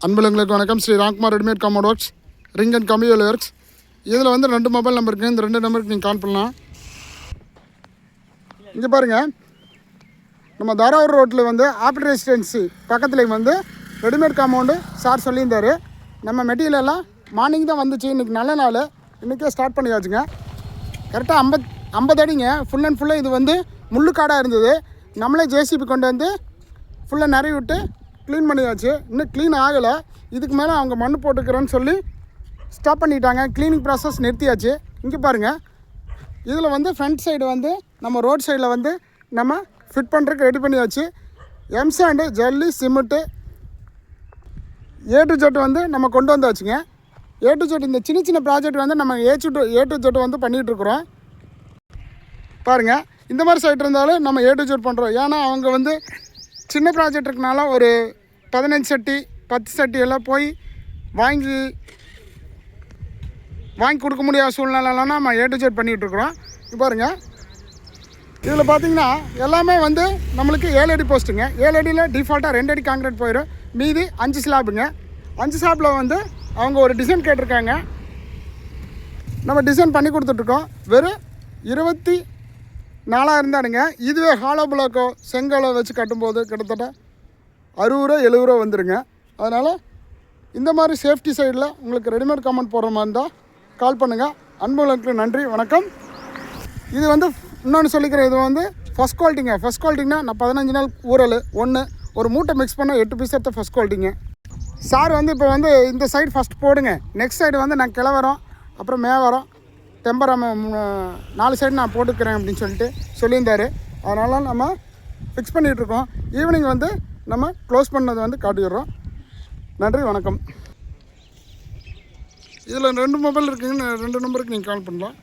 அன்புலங்களுக்கு வணக்கம். Shri Ramkumar readymade compound works, ring and கம்பியல் works. இதில் வந்து 2 மொபைல் நம்பர் இருக்குது. இந்த 2 நம்பருக்கு நீங்கள் கால் பண்ணலாம். இங்கே பாருங்கள், நம்ம தாராவூர் ரோட்டில் வந்து ஆப்பிள் ரெசிடென்சி பக்கத்தில் வந்து ரெடிமேட் காம்பவுண்டு சார் சொல்லியிருந்தார். நம்ம மெட்டீரியல் எல்லாம் மார்னிங் தான் வந்துச்சு. இன்றைக்கி நல்ல நாள், இன்றைக்கே ஸ்டார்ட் பண்ணியாச்சுங்க. கரெக்டாக 50 அடிங்க. ஃபுல் அண்ட் ஃபுல்லாக இது வந்து முள்ளுக்காடாக இருந்தது. நம்மளே ஜேசிபி கொண்டு வந்து ஃபுல்லாக நிறைய விட்டு க்ளீன் பண்ணியாச்சு. இன்னும் க்ளீன் ஆகலை. இதுக்கு மேலே அவங்க மண் போட்டுக்கிறேன்னு சொல்லி ஸ்டாப் பண்ணிட்டாங்க. க்ளீனிங் ப்ராசஸ் நிறுத்தியாச்சு. இங்கே பாருங்கள், இதில் வந்து ஃப்ரண்ட் சைடு வந்து நம்ம ரோட் சைடில் வந்து நம்ம ஃபிட் பண்ணுறதுக்கு ரெடி பண்ணியாச்சு. எம்சாண்டு, ஜல்லி, சிமெண்ட்டு A to Z வந்து நம்ம கொண்டு வந்தாச்சுங்க. A to Z இந்த சின்ன சின்ன ப்ராஜெக்ட் வந்து நம்ம A to Z வந்து பண்ணிகிட்ருக்குறோம். பாருங்கள், இந்த மாதிரி சைட் இருந்தாலும் நம்ம A to Z பண்ணுறோம். ஏன்னா அவங்க வந்து சின்ன ப்ராஜெக்ட் இருக்கனால ஒரு 15 சட்டி 10 சட்டி எல்லாம் போய் வாங்கி கொடுக்க முடியாத சூழ்நிலைலாம் நம்ம A to Z பண்ணிகிட்ருக்குறோம். இப்போ பாருங்கள், இதில் பார்த்திங்கன்னா எல்லாமே வந்து நம்மளுக்கு 7 அடி போஸ்ட்டுங்க. 7 அடியில் டிஃபால்ட்டாக 2 அடி காங்கிரீட் போயிடும். மீதி 5 ஸ்லாப்புங்க. 5 ஸ்லாப்பில் வந்து அவங்க ஒரு டிசைன் கேட்டிருக்காங்க. நம்ம டிசைன் பண்ணி கொடுத்துட்ருக்கோம். வெறும் 24,000 தானுங்க. இதுவே ஹாலோ பிளாக்கோ செங்கலோ வச்சு கட்டும்போது கிட்டத்தட்ட 60-70 ரூபா வந்துடுங்க. அதனால் இந்த மாதிரி சேஃப்டி சைடில் உங்களுக்கு ரெடிமேட் காம்பவுண்ட் போடுற மாதிரி இருந்தால் கால் பண்ணுங்கள். அன்புகளுக்கு நன்றி, வணக்கம். இது வந்து இன்னொன்று சொல்லிக்கிறேன், இது வந்து ஃபஸ்ட் குவாலிட்டிங்க. ஃபஸ்ட் குவாலிட்டிங்கன்னா நான் 15 நாள் ஊறல் ஒரு மூட்டை மிக்ஸ் பண்ண 8 பீஸ் எடுத்த ஃபஸ்ட் குவாலிட்டிங்க. சார் வந்து இப்போ வந்து இந்த சைடு ஃபஸ்ட் போடுங்க, நெக்ஸ்ட் சைடு வந்து நான் கிளவரம் அப்புறம் மேவரம் டெம்பரம் 4 சைடு நான் போட்டுக்கிறேன் அப்படின்னு சொல்லியிருந்தார். அதனால் நம்ம ஃபிக்ஸ் பண்ணிகிட்ருக்கோம். ஈவினிங் வந்து நம்ம க்ளோஸ் பண்ணதை வந்து காட்டிடுறோம். நன்றி, வணக்கம். இதில் 2 மொபைல் இருக்குங்க. 2 நம்பருக்கு நீங்கள் கால் பண்ணலாம்.